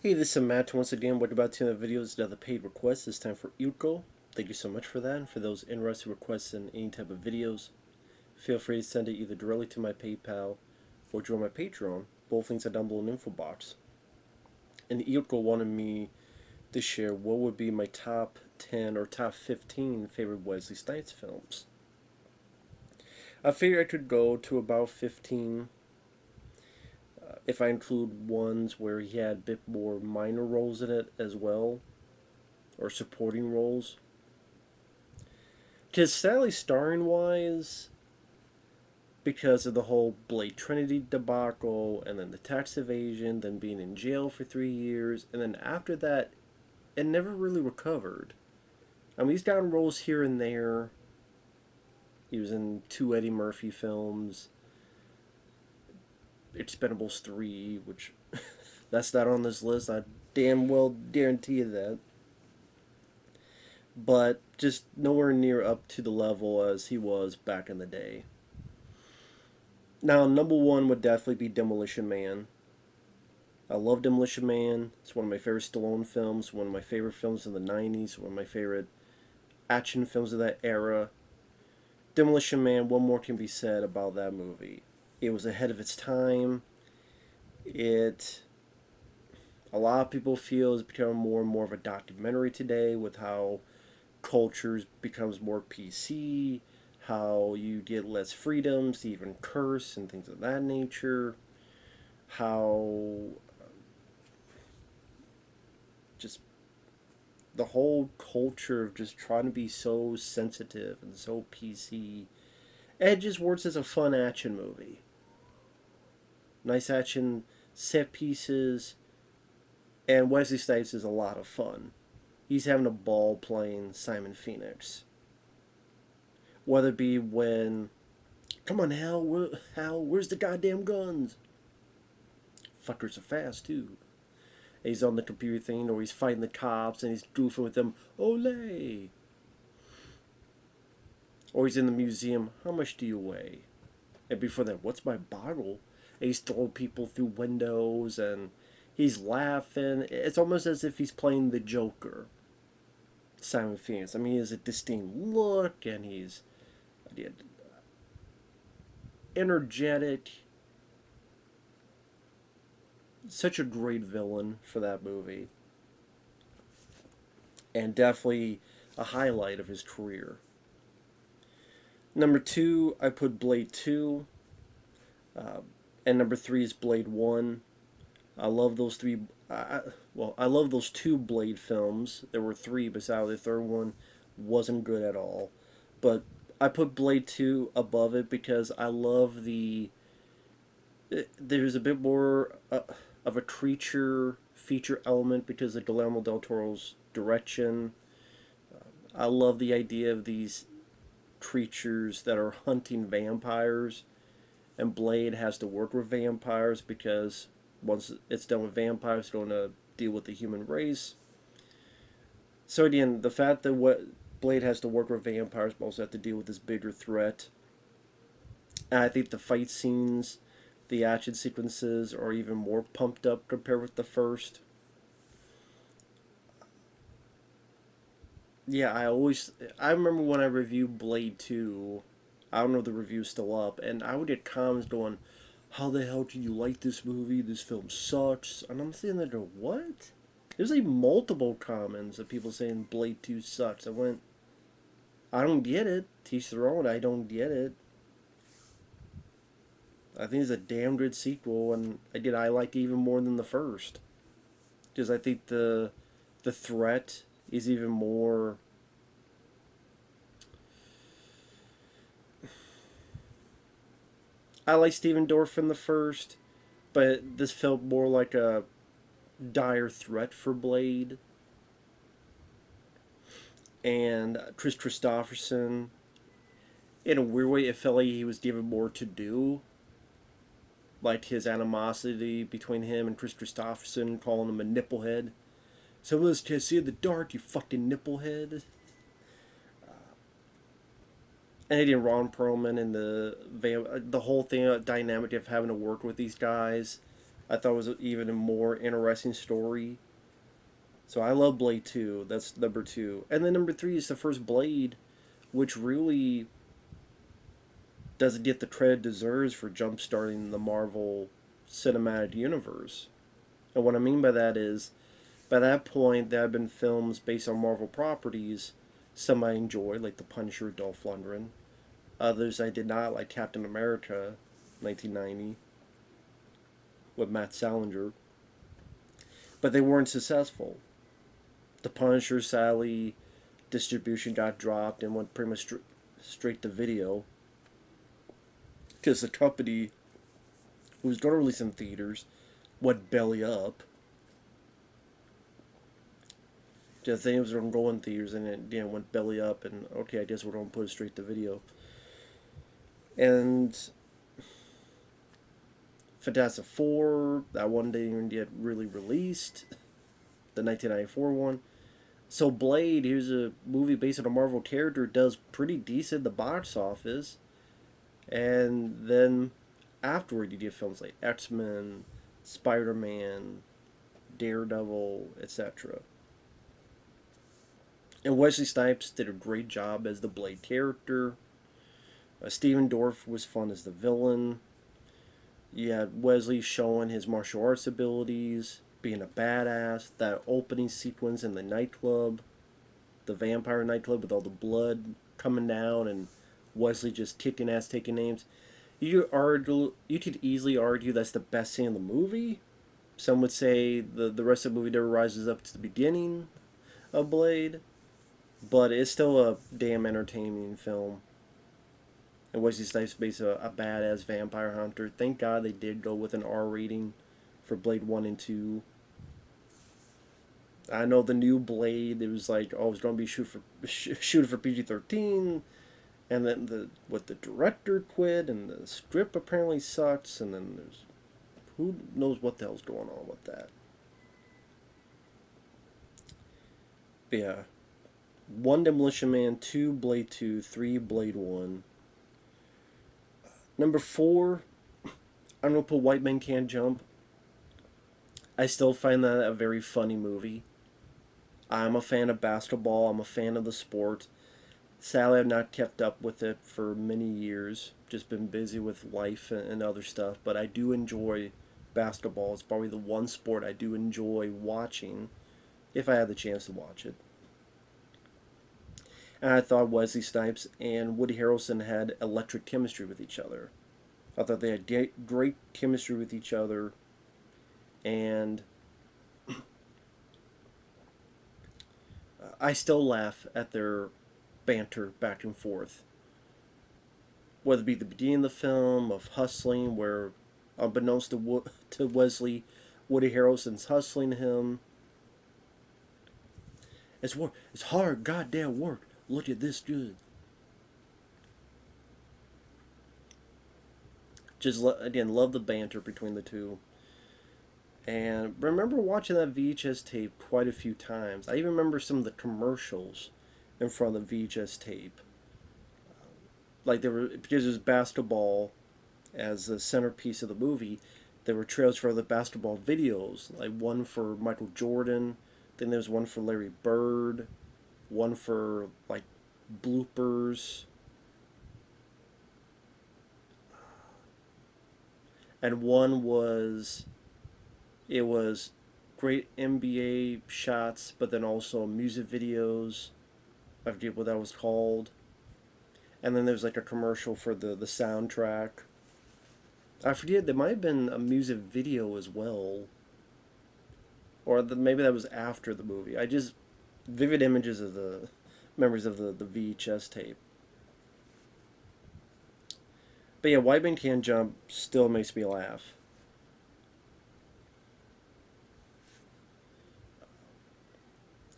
Hey, this is Matt. Once again, what about 2 of the videos? Another paid request. This time for Eelco. Thank you so much for that. And for those interested requests in any type of videos, feel free to send it either directly to my PayPal or join my Patreon. Both links are down below in the info box. And Eelco wanted me to share what would be my top 10 or top 15 favorite Wesley Snipes films. I figured I could go to about 15 if I include ones where he had a bit more minor roles in it as well, or supporting roles. Because sadly, starring wise, because of the whole Blade Trinity debacle, and then the tax evasion, then being in jail for 3 years, and then after that, it never really recovered. I mean, he's gotten roles here and there. He was in 2 Eddie Murphy films, Expendables 3, which that's not on this list. I damn well guarantee you that. But just nowhere near up to the level as he was back in the day. Now, number one would definitely be Demolition Man. I love Demolition Man. It's one of my favorite Stallone films, one of my favorite films in the 90s, one of my favorite action films of that era. Demolition Man, what more can be said about that movie? It was ahead of its time. It, a lot of people feel, has become more and more of a documentary today with how cultures becomes more PC, how you get less freedoms to even curse and things of that nature, how just the whole culture of just trying to be so sensitive and so PC. It just works as a fun action movie. Nice action set pieces, and Wesley Snipes is a lot of fun. He's having a ball playing Simon Phoenix. Whether it be when, come on, Hal, where's the goddamn guns? Fuckers are fast too. He's on the computer thing, or he's fighting the cops and he's goofing with them. Ole! Or he's in the museum. How much do you weigh? And before that, what's my bottle? And he's throwing people through windows and he's laughing. It's almost as if he's playing the Joker. Simon Phoenix. I mean, he has a distinct look and he's energetic. Such a great villain for that movie. And definitely a highlight of his career. Number two, I put Blade 2. And number three is Blade 1. I love those three. I love those 2 Blade films. There were 3, besides the third one wasn't good at all. But I put Blade 2 above it because I love the. There's a bit more of a creature feature element because of Guillermo del Toro's direction. I love the idea of these creatures that are hunting vampires, and Blade has to work with vampires because once it's done with vampires, it's going to deal with the human race. So again, the fact that what Blade has to work with vampires, but also have to deal with this bigger threat. And I think the fight scenes, the action sequences are even more pumped up compared with the first. Yeah, I remember when I reviewed Blade 2, I don't know if the review's still up, and I would get comments going, how the hell can you like this movie? This film sucks. And I'm sitting there going, what? There's like multiple comments of people saying Blade 2 sucks. I went, I don't get it. Teach their own, I don't get it. I think it's a damn good sequel, and I like it even more than the first. Because I think the threat is even more. I like Steven Dorff in the first, but this felt more like a dire threat for Blade. And Chris Christopherson, in a weird way, it felt like he was given more to do. Like his animosity between him and Chris Christopherson, calling him a nipplehead. Some of us can see in the dark, you fucking nipplehead. And again, Ron Perlman and the whole thing, dynamic of having to work with these guys. I thought was even a more interesting story. So I love Blade 2. That's number 2. And then number 3 is the first Blade, which really doesn't get the credit it deserves for jump-starting the Marvel Cinematic Universe. And what I mean by that is, by that point, there have been films based on Marvel properties. Some I enjoyed, like The Punisher, Dolph Lundgren. Others I did not, like Captain America, 1990, with Matt Salinger. But they weren't successful. The Punisher, sadly, distribution got dropped and went pretty much straight to video. Because the company who was going to release in theaters went belly up. Just things were going to go in theaters and it went belly up, and okay, I guess we're going to put it straight to video. And Fantastic Four, that one didn't even get really released. The 1994 one. So Blade, here's a movie based on a Marvel character, does pretty decent at the box office. And then afterward, you get films like X-Men, Spider-Man, Daredevil, etc. And Wesley Snipes did a great job as the Blade character. Steven Dorff was fun as the villain. You had Wesley showing his martial arts abilities, being a badass. That opening sequence in the nightclub, the vampire nightclub with all the blood coming down and Wesley just kicking ass, taking names. You could easily argue that's the best scene in the movie. Some would say the rest of the movie never rises up to the beginning of Blade, but it's still a damn entertaining film. And Wesley Snipes is a badass vampire hunter. Thank God they did go with an R rating for Blade 1 and 2. I know the new Blade, it was like, oh, it's going to be shooted for PG-13. And then the director quit, and the script apparently sucks, and then there's who knows what the hell's going on with that. But yeah, 1 Demolition Man, 2 Blade 2, 3 Blade 1. Number 4, I'm gonna put White Men Can't Jump. I still find that a very funny movie. I'm a fan of basketball. I'm a fan of the sport. Sadly, I've not kept up with it for many years. Just been busy with life and other stuff. But I do enjoy basketball. It's probably the one sport I do enjoy watching, if I had the chance to watch it. And I thought Wesley Snipes and Woody Harrelson had electric chemistry with each other. I thought they had great chemistry with each other. And I still laugh at their banter back and forth. Whether it be the beginning of the film of hustling, where unbeknownst to Wesley, Woody Harrelson's hustling him. It's work. It's hard, goddamn work. Look at this good. Just again, love the banter between the two. And remember watching that VHS tape quite a few times. I even remember some of the commercials in front of the VHS tape. Like there were, because it was basketball as the centerpiece of the movie, there were trailers for the basketball videos. Like one for Michael Jordan, then there was one for Larry Bird, one for like bloopers. And one was, it was great NBA shots, but then also music videos. I forget what that was called. And then there's like a commercial for the soundtrack. I forget, there might have been a music video as well. Or maybe that was after the movie. I just, vivid images of the memories of the VHS tape. But yeah, White Man Can't Jump still makes me laugh.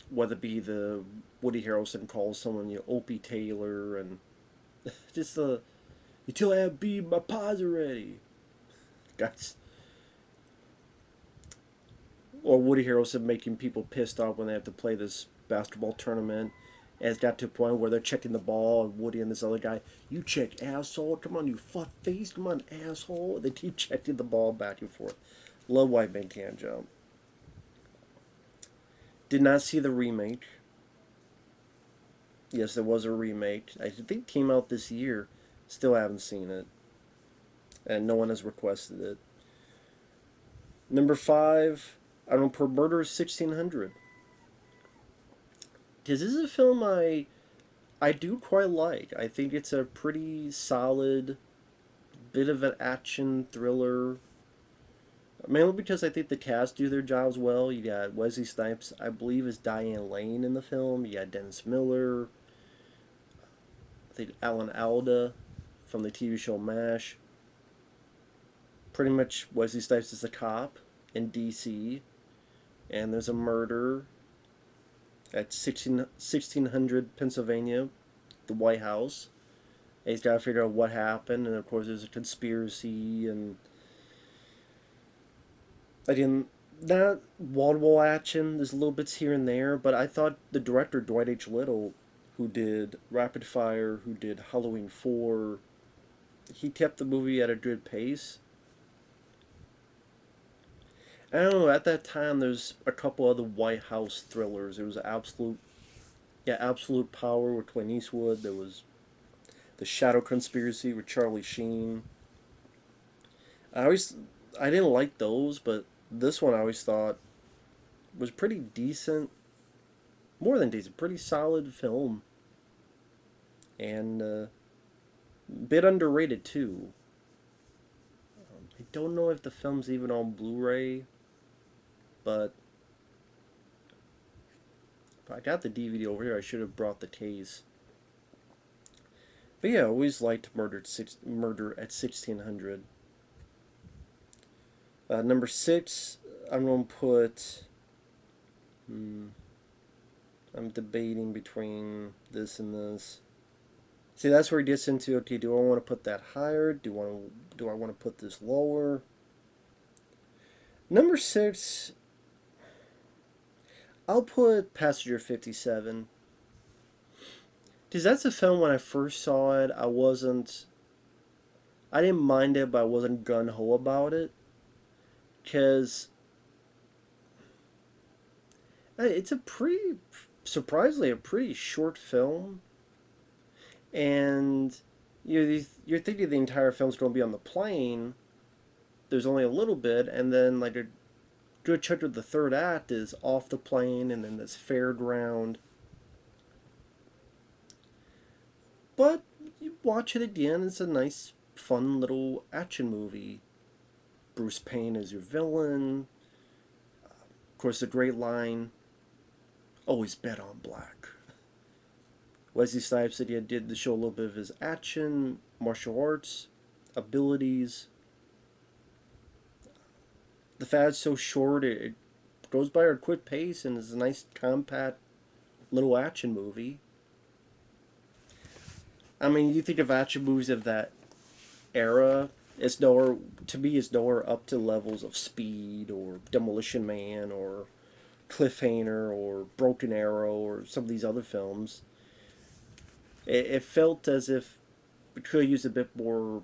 Whether it be the Woody Harrelson calls someone, Opie Taylor, and just until I have beat my paws already. Guys. Or Woody Harrelson making people pissed off when they have to play this basketball tournament. And it's got to a point where they're checking the ball, and Woody and this other guy, you check, asshole, come on, you fuck face, come on, asshole. They keep checking the ball back and forth. Love White Man Can't Jump. Did not see the remake. Yes, there was a remake. I think it came out this year. Still haven't seen it. And no one has requested it. Number 5, I don't know, Per Murder 1600. Because this is a film I do quite like. I think it's a pretty solid bit of an action thriller. Mainly because I think the cast do their jobs well. You got Wesley Snipes, I believe, is Diane Lane in the film. You got Dennis Miller. I think Alan Alda from the TV show MASH. Pretty much Wesley Snipes is a cop in DC. And there's a murder at 1600 Pennsylvania, the White House. And he's got to figure out what happened. And of course, there's a conspiracy. And I didn't. Not wall-to-wall action. There's little bits here and there. But I thought the director, Dwight H. Little, who did Rapid Fire, who did Halloween 4, he kept the movie at a good pace. I don't know, at that time there's a couple other White House thrillers. There was Absolute Power with Clint Eastwood. There was The Shadow Conspiracy with Charlie Sheen. I didn't like those, but this one I always thought was pretty decent. More than decent, pretty solid film. And a bit underrated too. I don't know if the film's even on Blu-ray, but if I got the DVD over here, I should have brought the case. But yeah, I always liked Murder at 1600. Number 6, I'm going to put... I'm debating between this and this. See, that's where it gets into, okay, do I want to put that higher? Do I want to put this lower? Number 6, I'll put Passenger 57. Because that's a film, when I first saw it, I didn't mind it, but I wasn't gung-ho about it. Because it's surprisingly a pretty short film. And you're thinking the entire film's going to be on the plane. There's only a little bit, and then like a good chunk of the third act is off the plane, and then this fairground. But you watch it again, it's a nice, fun little action movie. Bruce Payne is your villain. Of course, the great line, always bet on black. Wesley Snipes said he did to show a little bit of his action, martial arts, abilities. The fad's so short, it goes by at a quick pace, and is a nice, compact little action movie. I mean, you think of action movies of that era, it's nowhere, to me, it's nowhere up to levels of Speed or Demolition Man or Cliffhanger or Broken Arrow or some of these other films. It felt as if we could use a bit more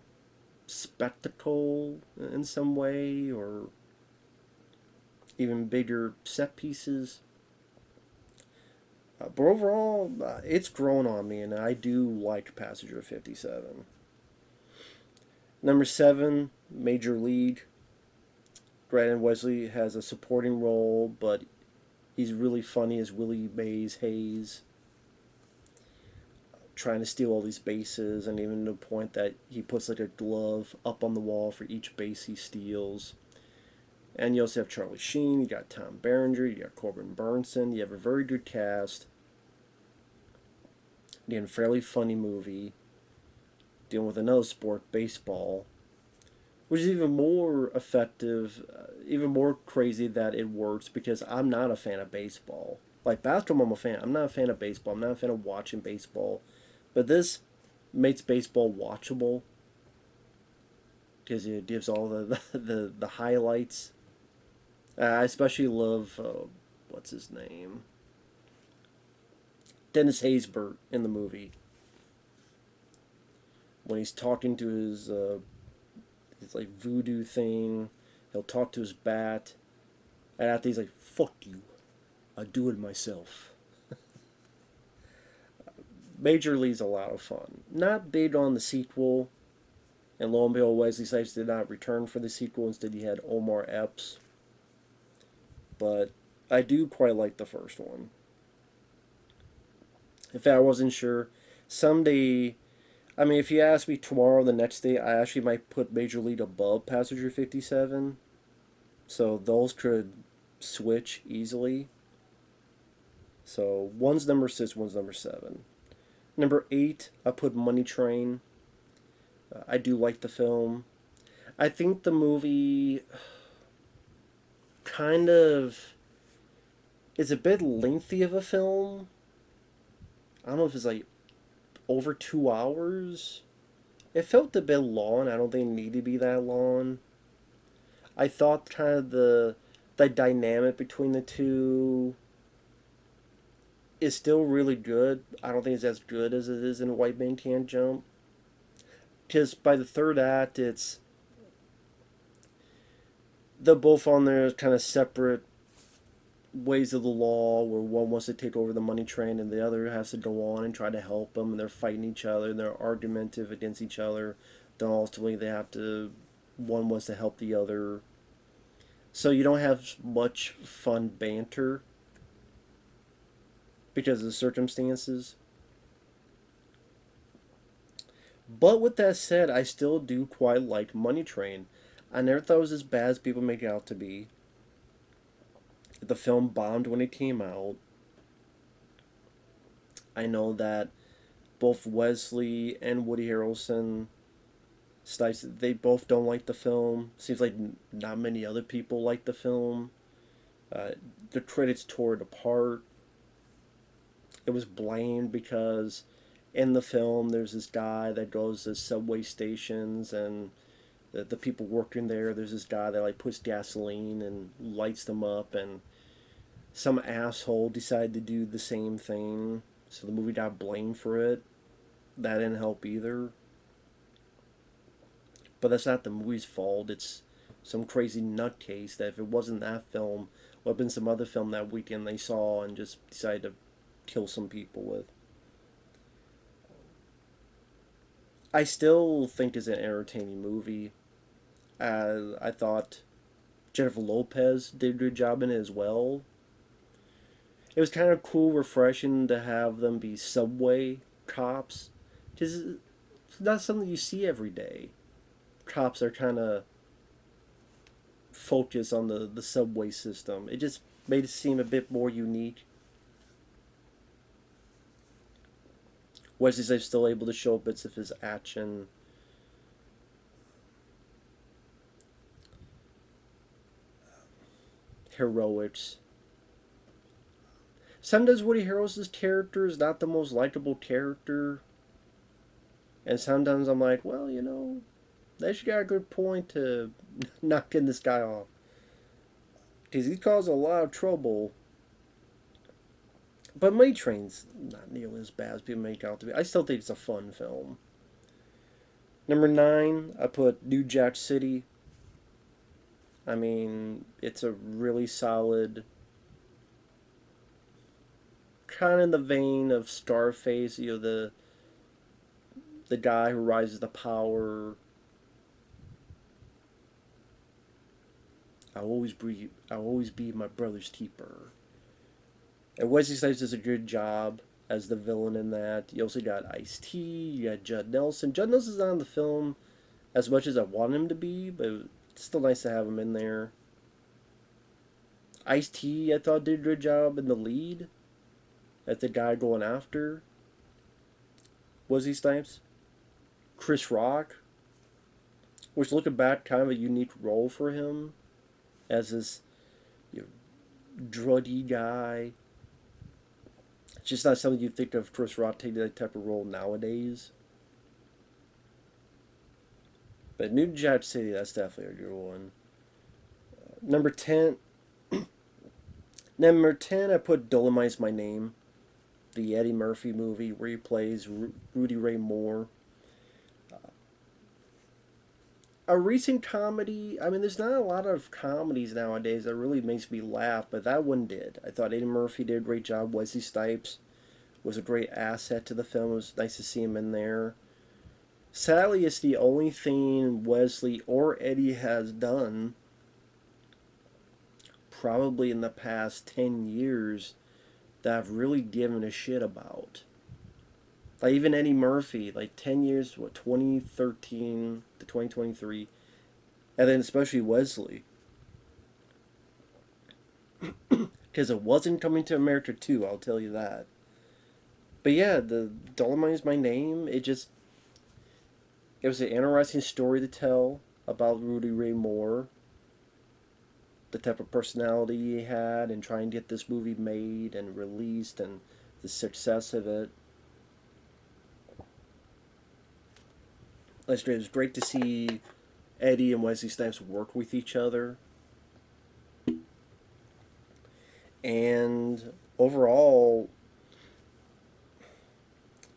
spectacle in some way, or even bigger set pieces. But overall, it's grown on me, and I do like Passenger 57. Number 7, Major League. Granted, Wesley has a supporting role, but he's really funny as Willie Mays Hayes, trying to steal all these bases, and even to the point that he puts like a glove up on the wall for each base he steals. And you also have Charlie Sheen, you got Tom Berenger, you got Corbin Burnson, you have a very good cast. Again, fairly funny movie, dealing with another sport, baseball, which is even more effective, even more crazy that it works, because I'm not a fan of baseball. Like basketball, I'm a fan. I'm not a fan of baseball. I'm not a fan of watching baseball. But this makes baseball watchable, because it gives all the highlights. I especially love, what's his name? Dennis Haysbert in the movie. When he's talking to his like voodoo thing, He'll talk to his bat, and after he's like, "Fuck you, I do it myself." Major Lee's a lot of fun. Not big on the sequel, and lo and behold, Wesley Snipes did not return for the sequel. Instead, he had Omar Epps. But I do quite like the first one. In fact, I wasn't sure. Someday, I mean, if you ask me tomorrow, the next day, I actually might put Major League above Passenger 57. So those could switch easily. So one's number 6, one's number 7. Number 8, I put Money Train. I do like the film. I think the movie kind of is a bit lengthy of a film. I don't know if it's like over 2 hours. It felt a bit long. I don't think it needed to be that long. I thought kind of the dynamic between the two is still really good. I don't think it's as good as it is in White Man Can't Jump. Because by the third act, they're both on their kind of separate ways of the law, where one wants to take over the money train and the other has to go on and try to help them, and they're fighting each other and they're argumentative against each other. Then ultimately they have to, one wants to help the other. So you don't have much fun banter because of the circumstances. But with that said, I still do quite like Money Train. I never thought it was as bad as people make it out to be. The film bombed when it came out. I know that both Wesley and Woody Harrelson, Snipes, they both don't like the film. Seems like not many other people like the film. The critics tore it apart. It was blamed because in the film there's this guy that goes to subway stations, and the people working there, there's this guy that like puts gasoline and lights them up, and some asshole decided to do the same thing, so the movie got blamed for it. That didn't help either. But that's not the movie's fault. It's some crazy nutcase that if it wasn't that film, would have been some other film that weekend they saw and just decided to kill some people with. I still think it's an entertaining movie. I thought Jennifer Lopez did a good job in it as well. It was kind of cool, refreshing to have them be subway cops. Because it's not something you see every day. Cops are kind of focused on the subway system. It just made it seem a bit more unique. Wesley Snipes still able to show bits of his action. Heroics. Sometimes Woody Harrelson's character is not the most likable character. And sometimes I'm like, well, you know, they should got a good point to knocking this guy off. Because he caused a lot of trouble. But Money Train's not nearly as bad as people make out to be. I still think it's a fun film. Number 9, I put New Jack City. I mean, it's a really solid, kind of in the vein of Scarface, you know, the guy who rises to power. I'll always be my brother's keeper. And Wesley Snipes does a good job as the villain in that. You also got Ice-T, you got Judd Nelson. Judd Nelson's not in the film as much as I want him to be, but it's still nice to have him in there. Ice-T, I thought, did a good job in the lead as the guy going after Wesley Snipes. Chris Rock, which looking back, kind of a unique role for him as this, you know, druggy guy. It's just not something you think of Chris Rock taking that type of role nowadays. But New Jack City, that's definitely a good one. Number 10. Number 10, I put Dolemite's My Name. The Eddie Murphy movie where he plays Rudy Ray Moore. A recent comedy. I mean, there's not a lot of comedies nowadays that really makes me laugh, but that one did. I thought Eddie Murphy did a great job. Wesley Snipes was a great asset to the film. It was nice to see him in there. Sadly, it's the only thing Wesley or Eddie has done probably in the past 10 years that I've really given a shit about. Like even Eddie Murphy, like 10 years, what, 2013 to 2023, and then especially Wesley. Because it wasn't Coming to America 2, I'll tell you that. But yeah, the Dolemite is my name. It was an interesting story to tell about Rudy Ray Moore, the type of personality he had, and trying to get this movie made and released, and the success of it. It was great to see Eddie and Wesley Snipes work with each other. And overall,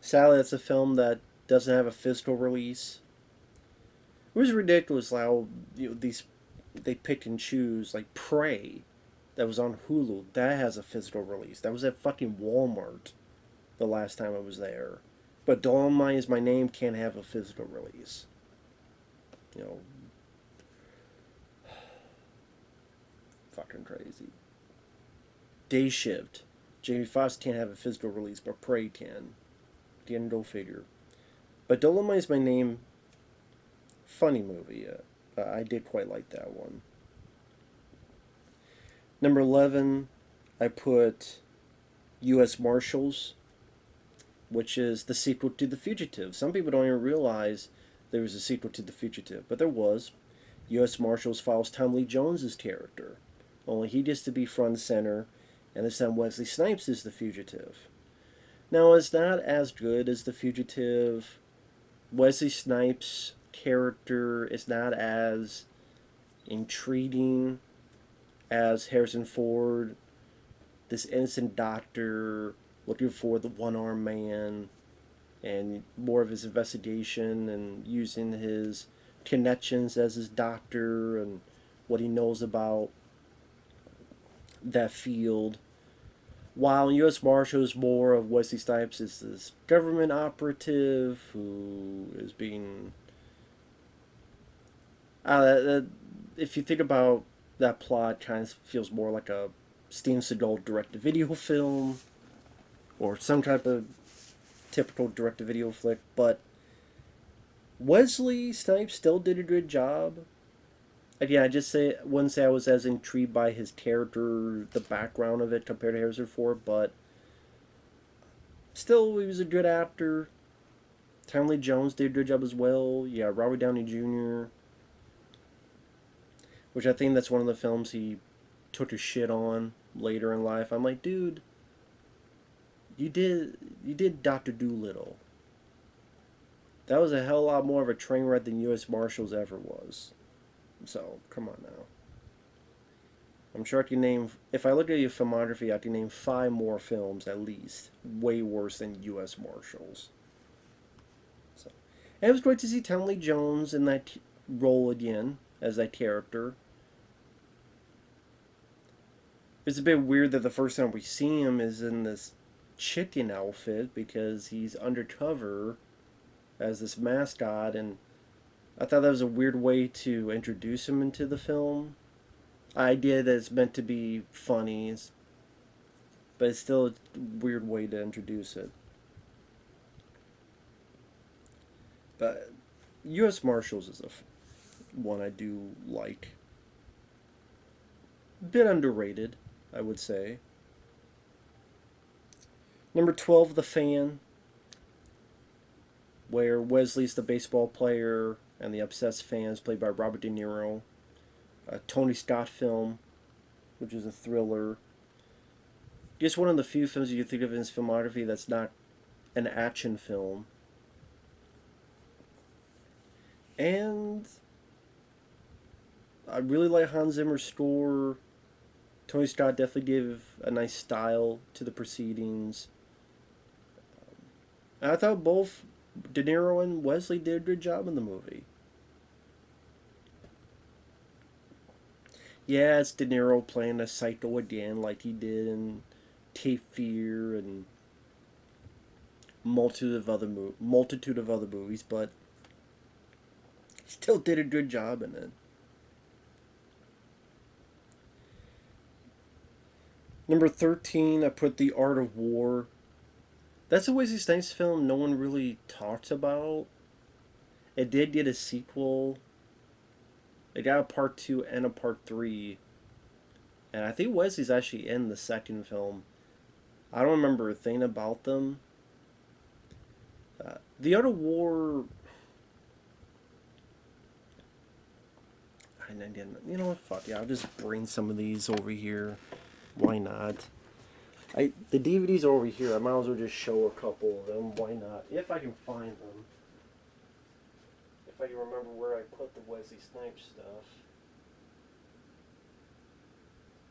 sadly, it's a film that doesn't have a physical release. It was ridiculous how these they pick and choose. Like Prey, that was on Hulu, that has a physical release. That was at fucking Walmart the last time I was there. But Dolemite is my name can't have a physical release. You know, fucking crazy. Day Shift. Jamie Foxx can't have a physical release, but Prey can. Again, go figure. But Dolemite is my name. Funny movie. I did quite like that one. Number 11, I put U.S. Marshals, which is the sequel to The Fugitive. Some people don't even realize there was a sequel to The Fugitive, but there was. U.S. Marshals follows Tom Lee Jones's character, only he gets to be front and center, and this time Wesley Snipes is the fugitive. Now, it's not as good as The Fugitive. Wesley Snipes' character is not as intriguing as Harrison Ford, this innocent doctor looking for the one-armed man, and more of his investigation and using his connections as his doctor and what he knows about that field. While U.S. Marshal is more of Wesley Snipes is this government operative who is being... if you think about that plot, kind of feels more like a Steven Seagal direct-to-video film or some type of typical direct-to-video flick, but Wesley Snipes still did a good job. Again, wouldn't say I was as intrigued by his character, the background of it compared to Harrison Ford, but still, he was a good actor. Tom Lee Jones did a good job as well. Yeah, Robert Downey Jr., which I think that's one of the films he took a shit on later in life. I'm like, dude, you did Dr. Dolittle. That was a hell of a lot more of a train wreck than U.S. Marshals ever was. So, come on now. I'm sure I can name... If I look at your filmography, I can name 5 more films at least. Way worse than U.S. Marshals. So, and it was great to see Tom Lee Jones in that role again, as that character. It's a bit weird that the first time we see him is in this chicken outfit because he's undercover as this mascot, and I thought that was a weird way to introduce him into the film. Idea that it's meant to be funny, but it's still a weird way to introduce it. But U.S. Marshals is one I do like. Bit underrated, I would say. Number 12, The Fan, where Wesley's the baseball player and the obsessed fan is played by Robert De Niro. A Tony Scott film, which is a thriller. Just one of the few films you can think of in his filmography that's not an action film. And I really like Hans Zimmer's score. Tony Scott definitely gave a nice style to the proceedings. I thought both De Niro and Wesley did a good job in the movie. Yeah, it's De Niro playing a psycho again, like he did in Cape Fear and multitude of other movies, but he still did a good job in it. Number 13, I put The Art of War. That's a Wesley Snipes film no one really talks about. It did get a sequel. It got a part 2 and a part 3. And I think Wesley's actually in the second film. I don't remember a thing about them. The Art of War. I didn't. You know what? Fuck yeah! I'll just bring some of these over here. Why not? The DVDs are over here. I might as well just show a couple of them. Why not? If I can find them. If I can remember where I put the Wesley Snipes stuff.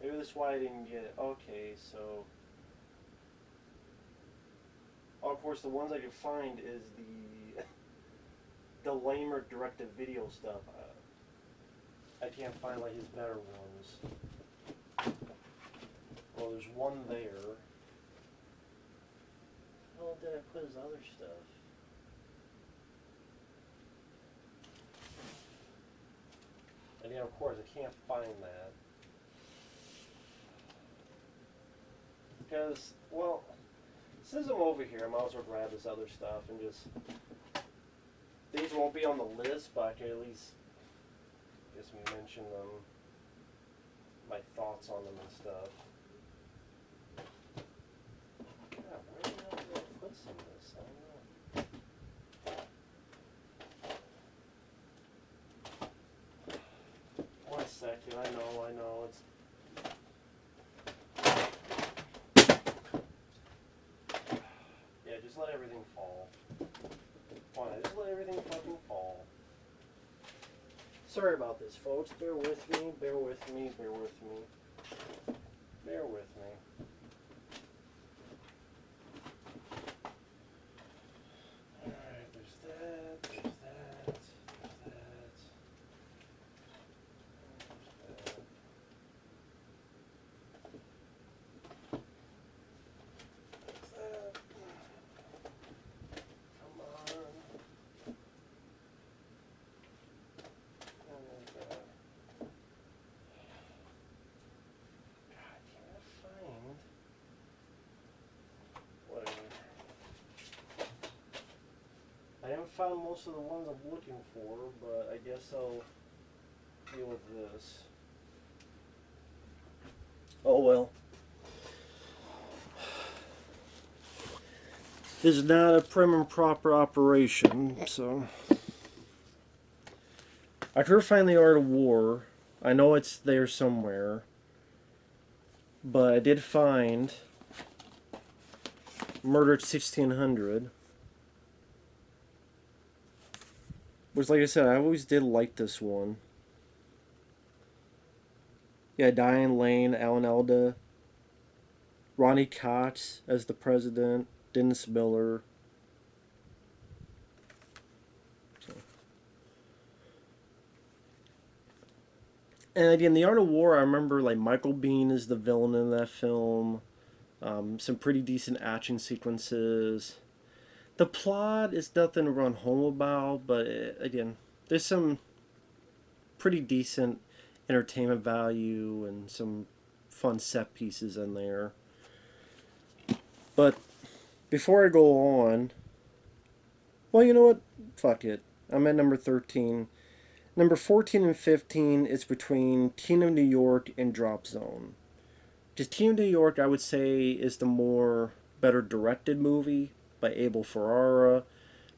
Maybe that's why I didn't get it. Okay, so. Oh, of course, the ones I can find is the lamer direct-to-video stuff. I can't find like his better ones. Well, there's one there. How did I put his other stuff? And yeah, of course, I can't find that. Because, well, since I'm over here, I might as well grab this other stuff and just... These won't be on the list, but I can at least mention them, my thoughts on them and stuff. Yeah, where the hell did I put some of this? I don't know. 1 second, I know, it's... Yeah, just let everything fall. Why not? Just let everything fucking fall. Sorry about this, folks. Bear with me, bear with me, bear with me. Bear with me. Alright, there's that, there's that, there's that. There's that. Come on. I haven't found most of the ones I'm looking for, but I guess I'll deal with this. Oh well. This is not a prim and proper operation, so... I could find The Art of War. I know it's there somewhere. But I did find Murder at 1600. Which, like I said, I always did like this one. Yeah, Diane Lane, Alan Alda, Ronnie Cox as the president, Dennis Miller. So. And again, The Art of War, I remember like Michael Biehn is the villain in that film. Some pretty decent action sequences. The plot is nothing to run home about, but again, there's some pretty decent entertainment value and some fun set pieces in there. But before I go on, well, you know what? Fuck it. I'm at number 13. Number 14 and 15 is between King of New York and Drop Zone. Just King of New York, I would say, is the more better directed movie by Abel Ferrara.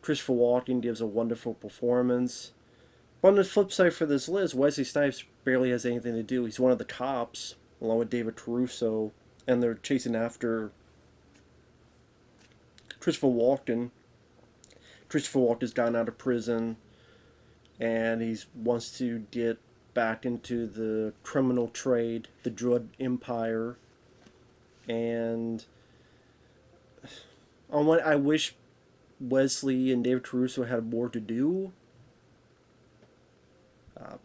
Christopher Walken gives a wonderful performance. But on the flip side for this list, Wesley Snipes barely has anything to do. He's one of the cops, along with David Caruso, and they're chasing after Christopher Walken. Christopher Walken's gotten out of prison, and he wants to get back into the criminal trade, the drug empire, and on what I wish Wesley and David Caruso had more to do.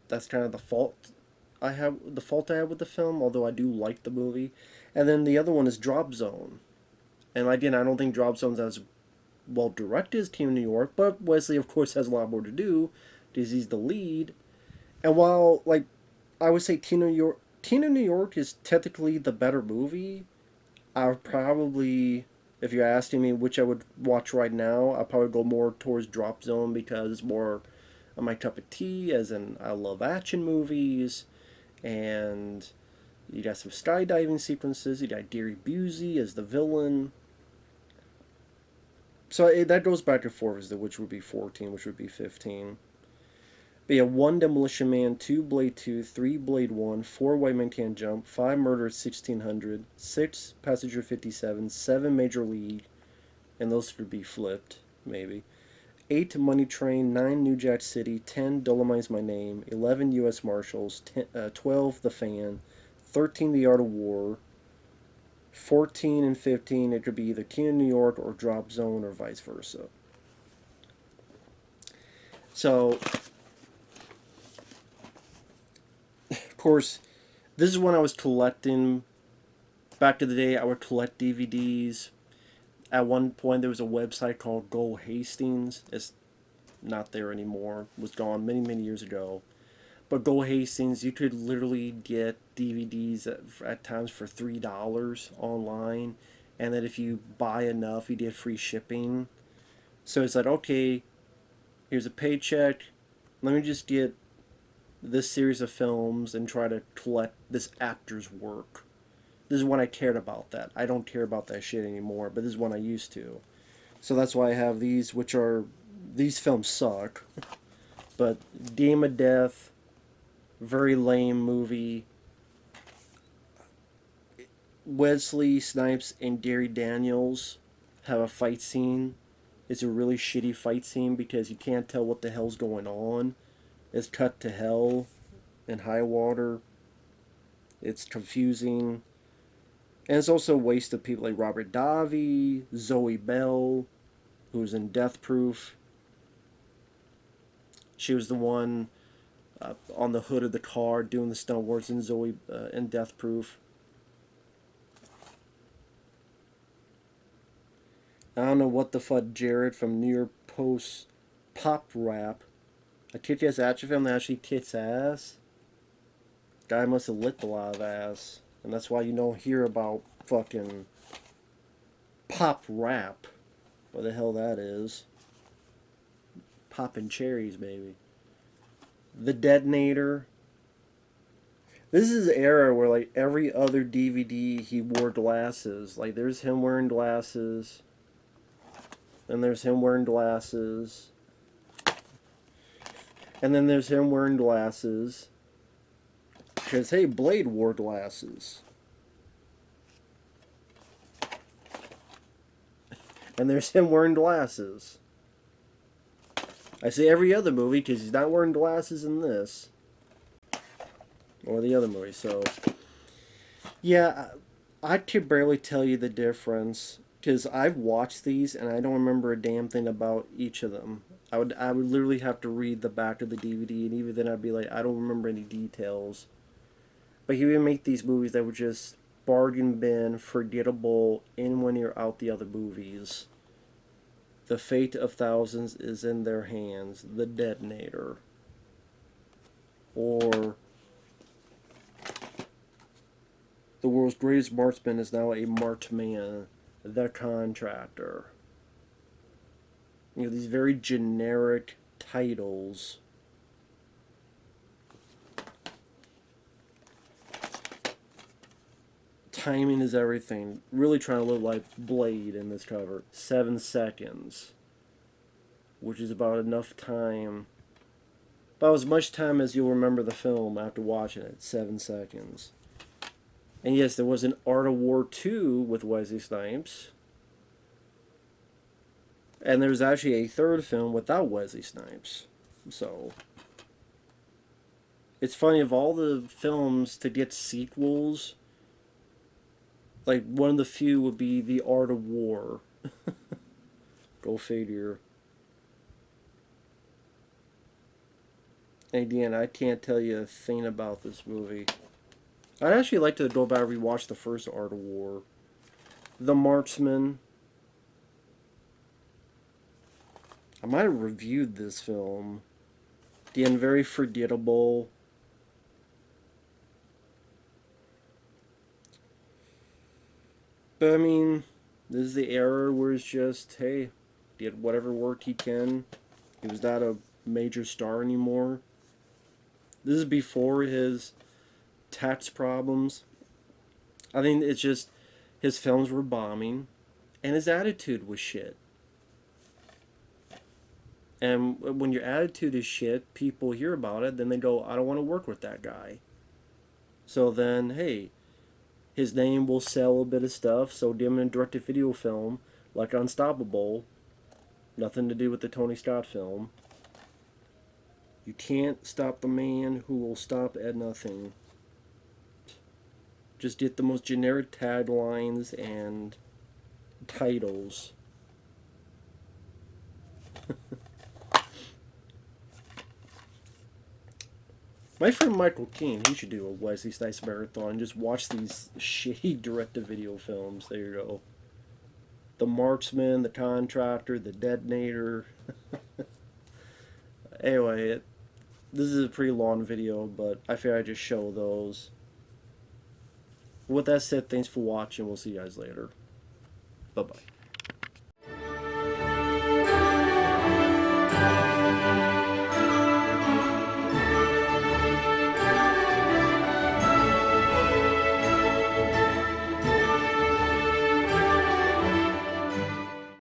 That's kind of the fault I have the fault I have with the film, although I do like the movie. And then the other one is Drop Zone. And again, I don't think Drop Zone's as well directed as Team New York, but Wesley, of course, has a lot more to do because he's the lead. And while, like, I would say Teen of New York is technically the better movie, I would probably, if you're asking me which I would watch right now, I'd probably go more towards Drop Zone because it's more of my cup of tea, as in I love action movies, and you got some skydiving sequences, you got Gary Busey as the villain. So that goes back and forth as to which would be 14, which would be 15. But yeah, 1 Demolition Man, 2 Blade 2, 3 Blade 1, 4 White Man Can't Jump, 5 Murder at 1600, 6 Passenger 57, 7 Major League, and those could be flipped, maybe. 8 Money Train, 9 New Jack City, 10 Dolemite's My Name, 11 U.S. Marshals, 12 The Fan, 13 The Art of War, 14 and 15 it could be either King of New York or Drop Zone or vice versa. So, of course, this is when I was collecting. Back in the day, I would collect DVDs. At one point, there was a website called Go Hastings. It's not there anymore. It was gone many, many years ago. But Go Hastings, you could literally get DVDs at times for $3 online. And that if you buy enough, you get free shipping. So it's like, okay, here's a paycheck. Let me just get this series of films and try to collect this actor's work. This is when I cared about that. I don't care about that shit anymore, but this is when I used to. So that's why I have these, which are... These films suck. But Game of Death, very lame movie. Wesley Snipes and Gary Daniels have a fight scene. It's a really shitty fight scene because you can't tell what the hell's going on. It's cut to hell and high water. It's confusing. And it's also a waste of people like Robert Davi, Zoe Bell, who's in Death Proof. She was the one on the hood of the car doing the stunt works in in Death Proof. I don't know what the fuck Jared from New York Post Pop Rap. A kick-ass action film that actually kicks ass. Guy must have licked a lot of ass. And that's why you don't hear about fucking Pop Rap. What the hell that is. Poppin' cherries, baby. The Detonator. This is an era where, like, every other DVD he wore glasses. Like, there's him wearing glasses. And there's him wearing glasses. And then there's him wearing glasses. Because, hey, Blade wore glasses. And there's him wearing glasses. I say every other movie because he's not wearing glasses in this. Or the other movie, so... Yeah, I could barely tell you the difference. Because I've watched these and I don't remember a damn thing about each of them. I would literally have to read the back of the DVD, and even then I'd be like, I don't remember any details. But he would make these movies that were just bargain bin, forgettable, in when you're out the other movies. The fate of thousands is in their hands. The Detonator. Or the world's greatest marksman is now a marked man. The Contractor. You know, these very generic titles. Timing is everything. Really trying to look like Blade in this cover. 7 seconds. Which is about enough time. About as much time as you'll remember the film after watching it. 7 seconds. And yes, there was an Art of War 2 with Wesley Snipes. And there's actually a third film without Wesley Snipes. So, it's funny, of all the films to get sequels, like, one of the few would be The Art of War. Go figure. Hey, Dan, I can't tell you a thing about this movie. I'd actually like to go back and rewatch the first Art of War. The Marksman. I might have reviewed this film. The end, very forgettable. But I mean, this is the era where it's just, hey, did whatever work he can. He was not a major star anymore. This is before his tax problems. I think it's just his films were bombing, and his attitude was shit. And when your attitude is shit, people hear about it, then they go, I don't want to work with that guy. So then, hey, his name will sell a bit of stuff, so dim and direct to video film, like Unstoppable, nothing to do with the Tony Scott film. You can't stop the man who will stop at nothing. Just get the most generic taglines and titles. My friend Michael Keane, he should do a Wesley Snipes marathon and just watch these shitty direct-to-video films. There you go. The Marksman, The Contractor, The Detonator. Anyway, this is a pretty long video, but I figured I'd just show those. With that said, thanks for watching. We'll see you guys later. Bye-bye.